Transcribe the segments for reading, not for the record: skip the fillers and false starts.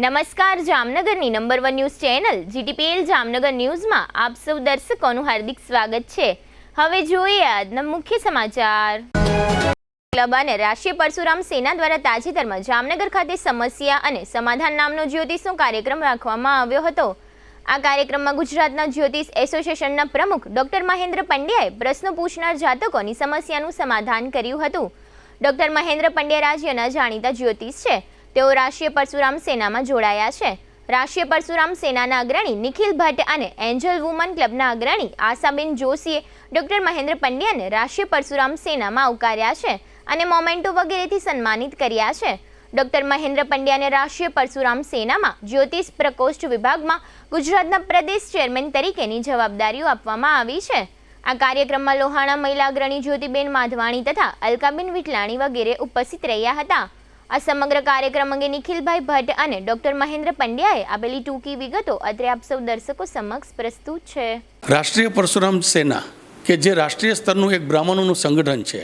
નમસ્કાર જામનગરની number 1 news channel GTPL Jamnagar ન્યૂઝમાં આપ સૌ દર્શકોનું હાર્દિક સ્વાગત છે। હવે જોઈએ આજના મુખ્ય સમાચાર। ક્લબ અને રાષ્ટ્રીય પરશુરામ સેના દ્વારા તાજેતરમાં જામનગર ખાતે સમસ્યા અને સમાધાન નામનો જ્યોતિષનો કાર્યક્રમ રાખવામાં આવ્યો હતો। આ કાર્યક્રમમાં ગુજરાતના જ્યોતિષ એસોસિએશનના પ્રમુખ ડોક્ટર મહેન્દ્ર પંડ્યાએ પ્રશ્નો પૂછનાર જાતકોની સમસ્યાનું સમાધાન કર્યું હતું। ડોક્ટર મહેન્દ્ર પંડ્યા રાજ્યના જાણીતા જ્યોતિષ છે। તેઓ રાષ્ટ્રીય પરશુરામ સેનામાં જોડાયા છે। રાષ્ટ્રીય પરશુરામ સેનાના અગ્રણી નિખિલ ભટ્ટ અને એન્જલ વુમન ક્લબના અગ્રણી આશાબેન જોશીએ ડોક્ટર મહેન્દ્ર પંડ્યાને રાષ્ટ્રીય પરશુરામ સેનામાં આવકાર્યા છે અને મોમેન્ટો વગેરેથી સન્માનિત કર્યા છે। ડોક્ટર મહેન્દ્ર પંડ્યાને રાષ્ટ્રીય પરશુરામ સેનામાં જ્યોતિષ પ્રકોષ્ઠ વિભાગમાં ગુજરાતના પ્રદેશ ચેરમેન તરીકેની જવાબદારીઓ આપવામાં આવી છે। આ કાર્યક્રમમાં લોહાણા મહિલા અગ્રણી જ્યોતિબેન માધવાણી તથા અલકાબેન વિટલાણી વગેરે ઉપસ્થિત રહ્યા હતા। આ સમગ્ર કાર્યક્રમ અંગે નિખિલભાઈ ભટ્ટ અને ડોક્ટર મહેન્દ્ર પંડ્યાએ આપેલી ટૂંકી વિગતો અત્રે આપ સૌ દર્શકો સમક્ષ પ્રસ્તુત છે। રાષ્ટ્રીય પરશુરામ સેના કે જે રાષ્ટ્રીય સ્તરનું એક બ્રાહ્મણોનું સંગઠન છે,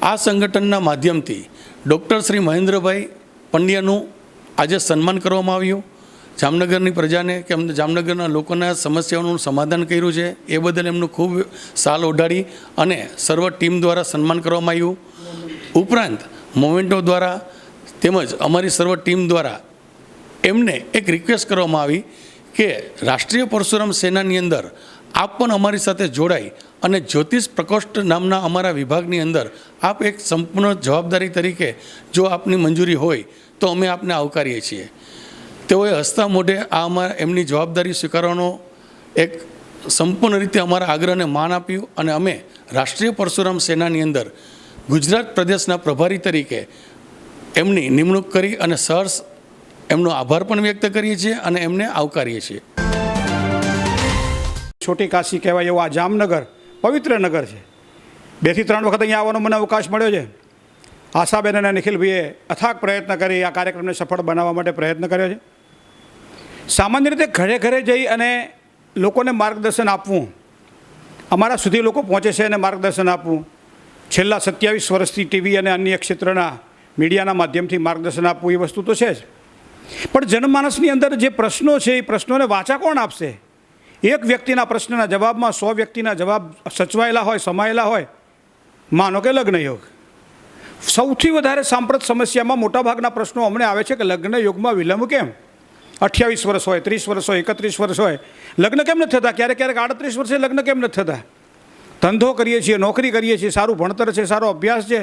આ સંગઠનના માધ્યમથી ડૉક્ટર શ્રી મહેન્દ્રભાઈ પંડ્યાનું આજે સન્માન કરવામાં આવ્યું। જામનગરની પ્રજાને કે જામનગરના લોકોના સમસ્યાઓનું સમાધાન કર્યું છે, એ બદલ એમનું ખૂબ સાલ ઓઢાડી અને સર્વ ટીમ દ્વારા સન્માન કરવામાં આવ્યું। ઉપરાંત મોમેન્ટો દ્વારા તેમજ અમારી સર્વ ટીમ દ્વારા એમને એક રિક્વેસ્ટ કરવામાં આવી કે રાષ્ટ્રીય પરશુરામ સેનાની અંદર આપ પણ અમારી સાથે જોડાઈ અને જ્યોતિષ પ્રકોષ્ઠ નામના અમારા વિભાગની અંદર આપ એક સંપૂર્ણ જવાબદારી તરીકે જો આપની મંજૂરી હોય તો અમે આપને આવકારીએ છીએ। તેઓએ હસતા મોઢે આ એમની જવાબદારી સ્વીકારવાનો એક સંપૂર્ણ રીતે અમારા આગ્રહને માન આપ્યું અને અમે રાષ્ટ્રીય પરશુરામ સેનાની અંદર ગુજરાત પ્રદેશના પ્રભારી તરીકે એમની નિમણૂક કરી અને સહર્ષ એમનો આભાર પણ વ્યક્ત કરીએ છીએ અને એમને આવકારીએ છીએ। છોટી કાશી કહેવાય એવું આ જામનગર પવિત્ર નગર છે। 2 થી 3 વખત અહીંયા આવવાનો મને અવકાશ મળ્યો છે। આશાબેન અને નિખિલભાઈએ અથાગ પ્રયત્ન કરી આ કાર્યક્રમને સફળ બનાવવા માટે પ્રયત્ન કર્યો છે। સામાન્ય રીતે ઘરે ઘરે જઈ અને લોકોને માર્ગદર્શન આપવું, અમારા સુધી લોકો પહોંચે છે અને માર્ગદર્શન આપવું, છેલ્લા 27 વર્ષથી ટીવી અને અન્ય ક્ષેત્રના મીડિયાના માધ્યમથી માર્ગદર્શન આપવું એ વસ્તુ તો છે જ, પણ જનમાનસની અંદર જે પ્રશ્નો છે એ પ્રશ્નોને વાચા કોણ આપશે? એક વ્યક્તિના પ્રશ્નના જવાબમાં 100 વ્યક્તિના જવાબ સચવાયેલા હોય, સમાયેલા હોય। માનો કે લગ્ન યોગ, સૌથી વધારે સાંપ્રત સમસ્યામાં મોટાભાગના પ્રશ્નો અમને આવે છે કે લગ્ન યોગમાં વિલંબ કેમ? 28 વર્ષ હોય, 30 વર્ષ હોય, 31 વર્ષ હોય, લગ્ન કેમ નથી થતા? ક્યારેક 38 વર્ષે લગ્ન કેમ નથી થતા? ધંધો કરીએ છીએ, નોકરી કરીએ છીએ, સારું ભણતર છે, સારો અભ્યાસ છે,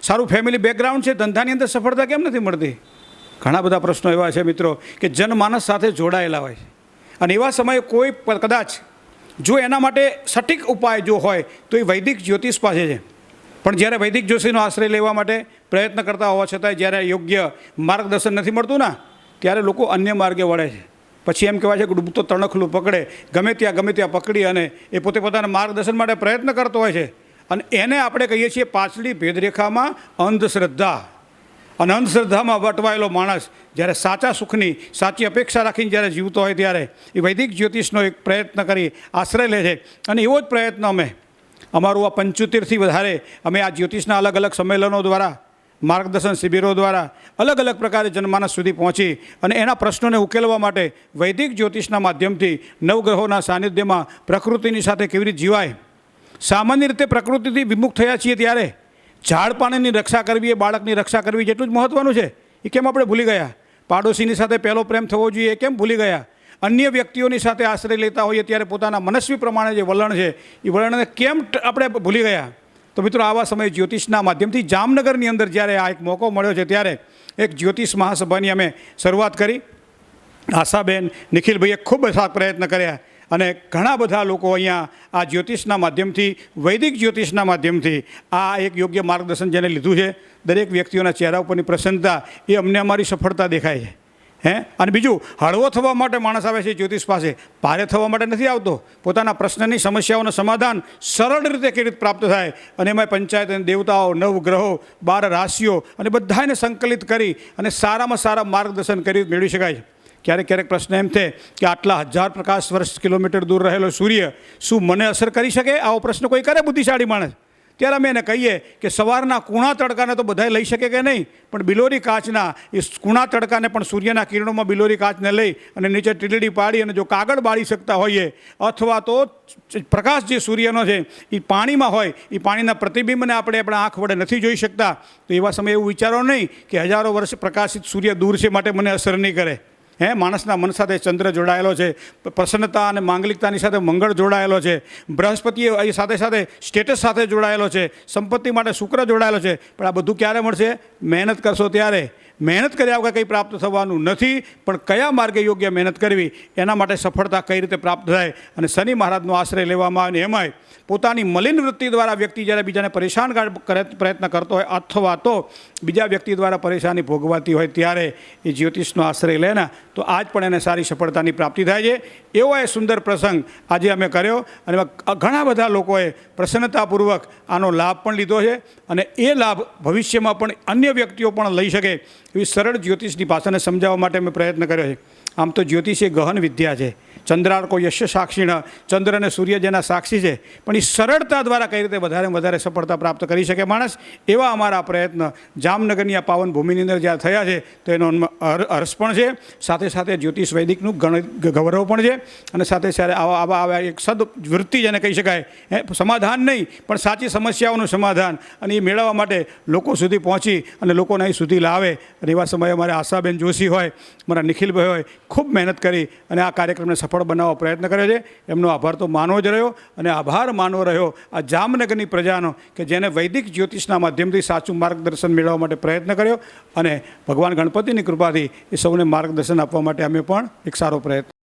સારું ફેમિલી બેકગ્રાઉન્ડ છે, ધંધાની અંદર સફળતા કેમ નથી મળતી? ઘણા બધા પ્રશ્નો એવા છે મિત્રો કે જનમાનસ સાથે જોડાયેલા હોય છે અને એવા સમયે કોઈ કદાચ જો એના માટે સટીક ઉપાય જો હોય તો એ વૈદિક જ્યોતિષ પાસે છે, પણ જ્યારે વૈદિક જ્યોતિષનો આશ્રય લેવા માટે પ્રયત્ન કરતા હોવા છતાંય જ્યારે યોગ્ય માર્ગદર્શન નથી મળતું ને ત્યારે લોકો અન્ય માર્ગે વળે છે। પછી એમ કહેવાય છે કે ડૂબતો તણખલું પકડે, ગમે ત્યાં પકડી અને એ પોતે પોતાના માર્ગદર્શન માટે પ્રયત્ન કરતો હોય છે અને એને આપણે કહીએ છીએ પાછલી ભેદરેખામાં અંધશ્રદ્ધા। અને અંધશ્રદ્ધામાં વટવાયેલો માણસ જ્યારે સાચા સુખની સાચી અપેક્ષા રાખીને જ્યારે જીવતો હોય ત્યારે એ વૈદિક જ્યોતિષનો એક પ્રયત્ન કરી આશ્રય લે છે અને એવો જ પ્રયત્ન અમારું આ 75થી વધારે અમે આ જ્યોતિષના અલગ અલગ સંમેલનો દ્વારા, માર્ગદર્શન શિબિરો દ્વારા અલગ અલગ પ્રકારે જનમાનસ સુધી પહોંચી અને એના પ્રશ્નોને ઉકેલવા માટે વૈદિક જ્યોતિષના માધ્યમથી નવગ્રહોના સાનિધ્યમાં પ્રકૃતિની સાથે કેવી રીતે જીવાય। સામાન્ય રીતે પ્રકૃતિથી વિમુખ થયા છીએ ત્યારે ઝાડ પાણીની રક્ષા કરવી એ બાળકની રક્ષા કરવી જેટલું જ મહત્ત્વનું છે। એ કેમ આપણે ભૂલી ગયા? પાડોશીની સાથે પહેલો પ્રેમ થવો જોઈએ એ કેમ ભૂલી ગયા? અન્ય વ્યક્તિઓની સાથે આશ્રય લેતા હોઈએ ત્યારે પોતાના મનસ્વી પ્રમાણે જે વલણ છે એ વલણને કેમ આપણે ભૂલી ગયા? તો મિત્રો આવા સમયે જ્યોતિષના માધ્યમથી જામનગરની અંદર જ્યારે આ એક મોકો મળ્યો છે ત્યારે એક જ્યોતિષ મહાસભાની અમે શરૂઆત કરી। આશાબેન, નિખિલભાઈએ ખૂબ સારા પ્રયત્ન કર્યા અને ઘણા બધા લોકો અહીંયા આ જ્યોતિષના માધ્યમથી, વૈદિક જ્યોતિષના માધ્યમથી આ એક યોગ્ય માર્ગદર્શન જેને લીધું છે, દરેક વ્યક્તિઓના ચહેરા ઉપરની પ્રસન્નતા એ અમને અમારી સફળતા દેખાય છે। અને બીજું, હળવો થવા માટે માણસ આવે છે જ્યોતિષ પાસે, ભારે થવા માટે નથી આવતો। પોતાના પ્રશ્નની સમસ્યાઓનું સમાધાન સરળ રીતે કેવી રીતે પ્રાપ્ત થાય અને એમાં પંચાયત અને દેવતાઓ, નવગ્રહો, 12 રાશિઓ અને બધાને સંકલિત કરી અને સારામાં સારા માર્ગદર્શન કરી મેળવી શકાય છે। ક્યારેક પ્રશ્ન એમ છે કે આટલા 1000 પ્રકાશ વર્ષ કિલોમીટર દૂર રહેલો સૂર્ય શું મને અસર કરી શકે? આવો પ્રશ્ન કોઈ કરે બુદ્ધિશાળી માણસ? ત્યારે અમે એને કહીએ કે સવારના કૂણા તડકાને તો બધાય લઈ શકે કે નહીં, પણ બિલોરી કાચના એ કૂણા તડકાને પણ સૂર્યના કિરણોમાં બિલોરી કાચને લઈ અને નીચે ટીલડી પાડી અને જો કાગળ બાળી શકતા હોઈએ અથવા તો પ્રકાશ જે સૂર્યનો છે એ પાણીમાં હોય, એ પાણીના પ્રતિબિંબને આપણે આપણા આંખ વડે નથી જોઈ શકતા, તો એવા સમયે એવું વિચારો નહીં કે હજારો વર્ષ પ્રકાશિત સૂર્ય દૂર છે માટે મને અસર નહીં કરે. માણસના મન સાથે ચંદ્ર જોડાયેલો છે, પ્રસન્નતા અને માંગલિકતાની સાથે મંગળ જોડાયેલો છે, બૃહસ્પતિ એ સાથે સાથે સ્ટેટસ સાથે જોડાયેલો છે, સંપત્તિ માટે શુક્ર જોડાયેલો છે. પણ આ બધું ક્યારે મળશે? મહેનત કરશો ત્યારે. મહેનત કર્યા વગર કંઈ પ્રાપ્ત થવાનું નથી, પણ કયા માર્ગે યોગ્ય મહેનત કરવી એના માટે સફળતા કઈ રીતે પ્રાપ્ત થાય. અને શનિ મહારાજનો આશ્રય લેવામાં આવે. એમાંય પોતાની મલિન વૃત્તિ દ્વારા વ્યક્તિ જ્યારે બીજાને પરેશાન પ્રયત્ન કરતો હોય અથવા તો બીજા વ્યક્તિ દ્વારા પરેશાની ભોગવાતી હોય ત્યારે એ જ્યોતિષનો આશ્રય લે ને તો આજ પણ એને સારી સફળતાની પ્રાપ્તિ થાય છે. એવો એ સુંદર પ્રસંગ આજે અમે કર્યો અને ઘણા બધા લોકોએ પ્રસન્નતાપૂર્વક આનો લાભ પણ લીધો છે અને એ લાભ ભવિષ્યમાં પણ અન્ય વ્યક્તિઓ પણ લઈ શકે એવી સરળ જ્યોતિષની ભાષાને સમજાવવા માટે અમે પ્રયત્ન કર્યો છે. આમ તો જ્યોતિષ એ ગહન વિદ્યા છે. ચંદ્રાર્કો યશ સાક્ષીણ, ચંદ્ર અને સૂર્ય જેના સાક્ષી છે, પણ એ સરળતા દ્વારા કઈ રીતે વધારે સફળતા પ્રાપ્ત કરી શકે માણસ, એવા અમારા પ્રયત્ન જામનગરની આ પાવન ભૂમિની અંદર જ્યારે થયા છે તો એનો હર્ષ પણ છે, સાથે સાથે જ્યોતિષ વૈદિકનું ગૌરવ પણ છે અને સાથે સાથે આવા એક સદવૃત્તિ જેને કહી શકાય, સમાધાન નહીં પણ સાચી સમસ્યાઓનું સમાધાન, અને એ મેળવવા માટે લોકો સુધી પહોંચી અને લોકોને અહીં સુધી લાવે. અને એવા સમયે અમારે આશાબેન જોશી હોય, મારા નિખિલભાઈ હોય, ખૂબ મહેનત કરી અને આ કાર્યક્રમને સફળ બનાવવા પ્રયત્ન કર્યો છે. એમનો આભાર તો માનવો જ રહ્યો અને આભાર માનવો રહ્યો આ જામનગરની પ્રજાનો કે જેને વૈદિક જ્યોતિષના માધ્યમથી સાચું માર્ગદર્શન મેળવવા માટે પ્રયત્ન કર્યો અને ભગવાન ગણપતિની કૃપાથી એ સૌને માર્ગદર્શન આપવા માટે અમે પણ એક સારો પ્રયત્ન